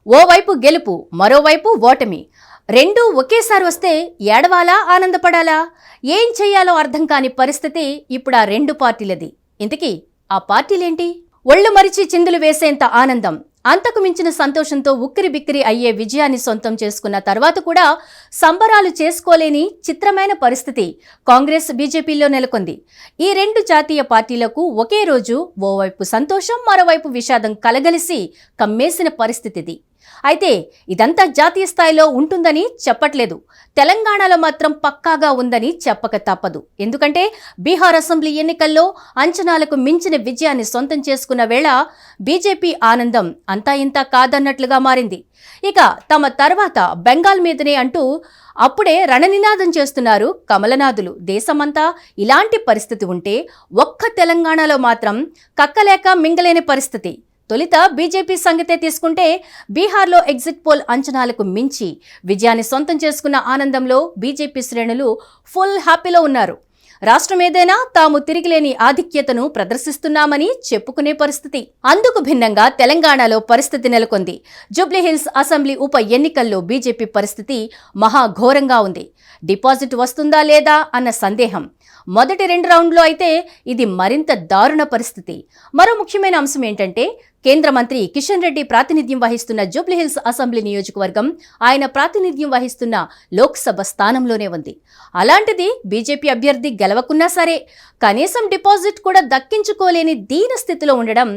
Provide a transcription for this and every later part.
ఓవైపు గెలుపు, మరోవైపు ఓటమి, రెండూ ఒకేసారి వస్తే ఏడవాలా ఆనందపడాలా? ఏం చెయ్యాలో అర్థం కాని పరిస్థితి ఇప్పుడు ఆ రెండు పార్టీలది. ఇంతకీ ఆ పార్టీలేంటి? ఒళ్ళు మరిచి చిందులు వేసేంత ఆనందం, అంతకు మించిన సంతోషంతో ఉక్కిరి బిక్కిరి అయ్యే విజయాన్ని సొంతం చేసుకున్న తర్వాత కూడా సంబరాలు చేసుకోలేని చిత్రమైన పరిస్థితి కాంగ్రెస్ బీజేపీలో నెలకొంది. ఈ రెండు జాతీయ పార్టీలకు ఒకే రోజు ఓవైపు సంతోషం, మరోవైపు విషాదం కలగలిసి కమ్మేసిన పరిస్థితిది. అయితే ఇదంతా జాతీయ స్థాయిలో ఉంటుందని చెప్పట్లేదు, తెలంగాణలో మాత్రం పక్కాగా ఉందని చెప్పక తప్పదు. ఎందుకంటే బీహార్ అసెంబ్లీ ఎన్నికల్లో అంచనాలకు మించిన విజయాన్ని సొంతం చేసుకున్న వేళ బీజేపీ ఆనందం అంతా ఇంతా కాదన్నట్లుగా మారింది. ఇక తమ తర్వాత బెంగాల్ మీదనే అంటూ అప్పుడే రణనినాదం చేస్తున్నారు కమలనాథులు. దేశమంతా ఇలాంటి పరిస్థితి ఉంటే ఒక్క తెలంగాణలో మాత్రం కక్కలేక మింగలేని పరిస్థితి. తొలిత బీజేపీ సంగతే తీసుకుంటే బీహార్లో ఎగ్జిట్ పోల్ అంచనాలకు మించి విజయాన్ని సొంతం చేసుకున్న ఆనందంలో బీజేపీ శ్రేణులు ఫుల్ హ్యాపీలో ఉన్నారు. రాష్ట్రం ఏదైనా తాము తిరిగిలేని ఆధిక్యతను ప్రదర్శిస్తున్నామని చెప్పుకునే పరిస్థితి. అందుకు భిన్నంగా తెలంగాణలో పరిస్థితి నెలకొంది. జూబ్లీహిల్స్ అసెంబ్లీ ఉప ఎన్నికల్లో బీజేపీ పరిస్థితి మహాఘోరంగా ఉంది. డిపాజిట్ వస్తుందా లేదా అన్న సందేహం. మొదటి 2 రౌండ్లో అయితే ఇది మరింత దారుణ పరిస్థితి. మరో ముఖ్యమైన అంశం ఏంటంటే కేంద్ర మంత్రి కిషన్ రెడ్డి ప్రాతినిధ్యం వహిస్తున్న జూబ్లీహిల్స్ అసెంబ్లీ నియోజకవర్గం ఆయన ప్రాతినిధ్యం వహిస్తున్న లోక్సభ స్థానంలోనే ఉంది. అలాంటిది బీజేపీ అభ్యర్థి గెలవకున్నా సరే కనీసం డిపాజిట్ కూడా దక్కించుకోలేని దీన స్థితిలో ఉండడం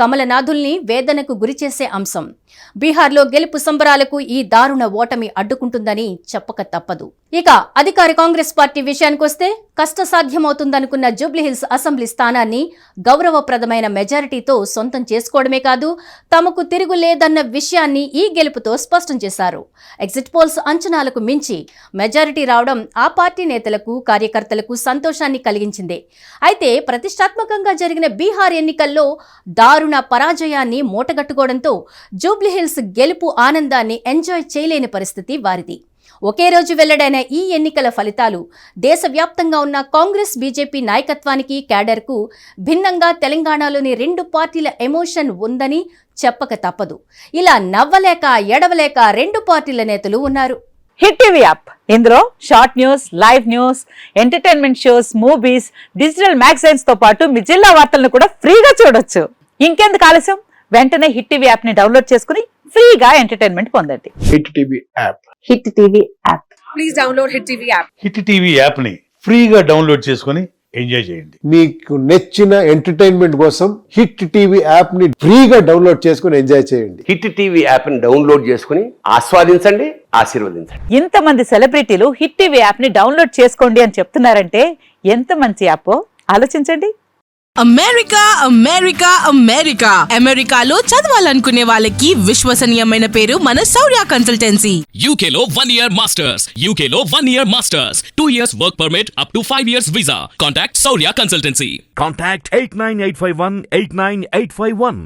కమలనాథుల్ని వేదనకు గురిచేసే అంశం. బీహార్లో గెలుపు సంబరాలకు ఈ దారుణ ఓటమి అడ్డుకుంటుందని చెప్పక తప్పదు. ఇక అధికార కాంగ్రెస్ పార్టీ విషయానికొస్తే కష్టసాధ్యమవుతుందనుకున్న జూబ్లీహిల్స్ అసెంబ్లీ స్థానాన్ని గౌరవప్రదమైన మెజారిటీతో సొంతం చేసుకోవడమే కాదు, తమకు తిరుగులేదన్న విషయాన్ని ఈ గెలుపుతో స్పష్టం చేశారు. ఎగ్జిట్ పోల్స్ అంచనాలకు మించి మెజారిటీ రావడం ఆ పార్టీ నేతలకు, కార్యకర్తలకు సంతోషాన్ని కలిగించింది. అయితే ప్రతిష్టాత్మకంగా జరిగిన బీహార్ ఎన్నికల్లో దారుణ పరాజయాన్ని మూటగట్టుకోవడంతో జూబ్లీహిల్స్ గెలుపు ఆనందాన్ని ఎంజాయ్ చేయలేని పరిస్థితి వారిది. ఒకే రోజు వెల్లడైన ఈ ఎన్నికల ఫలితాలు దేశవ్యాప్తంగా ఉన్న కాంగ్రెస్, బీజేపీ నాయకత్వానికి, క్యాడర్కు భిన్నంగా తెలంగాణలోని రెండు పార్టీల ఎమోషన్ ఉందని చెప్పక తప్పదు. ఇలా నవ్వలేక ఎడవలేక రెండు పార్టీల నేతలు ఉన్నారు. హిట్ టీవీ యాప్, ఇందులో short news, live news, entertainment shows, movies, digital magazines తో పాటు మీ జిల్లా వార్తలను కూడా ఫ్రీగా చూడొచ్చు. ఇంకెందుకు ఆలస్యం, వెంటనే హిట్ టీవీ యాప్ ని డౌన్లోడ్ చేసుకుని ఫ్రీగా ఎంటర్టైన్మెంట్ పొందండి. Hit TV app. Hit TV app. Please download hit TV app. Hit TV app ని ఫ్రీగా డౌన్లోడ్ చేసుకుని ఎంజాయ్ చేయండి. మీకు నచ్చిన ఎంటర్టైన్మెంట్ కోసం హిట్ టీవీ యాప్ ని ఫ్రీగా డౌన్లోడ్ చేసుకుని ఎంజాయ్ చేయండి. హిట్ టీవీ యాప్ ని డౌన్లోడ్ చేసుకుని ఆస్వాదించండి, ఆశీర్వదించండి. ఇంతమంది సెలబ్రిటీలు హిట్ టీవీ యాప్ ని డౌన్లోడ్ చేసుకోండి అని చెప్తున్నారంటే ఎంత మంచి యాప్ ఆలోచించండి. అమెరికా అమెరికా అమెరికా అమెరికాలో చదవాలనుకునే వాళ్ళకి విశ్వసనీయమైన పేరు మన శౌర్య కన్సల్టెన్సీ. UK లో 1 year masters, UK లో 1 year masters, 2 years work permit up to 5 years visa. Contact Shaurya Consultancy. Contact 89851 89851.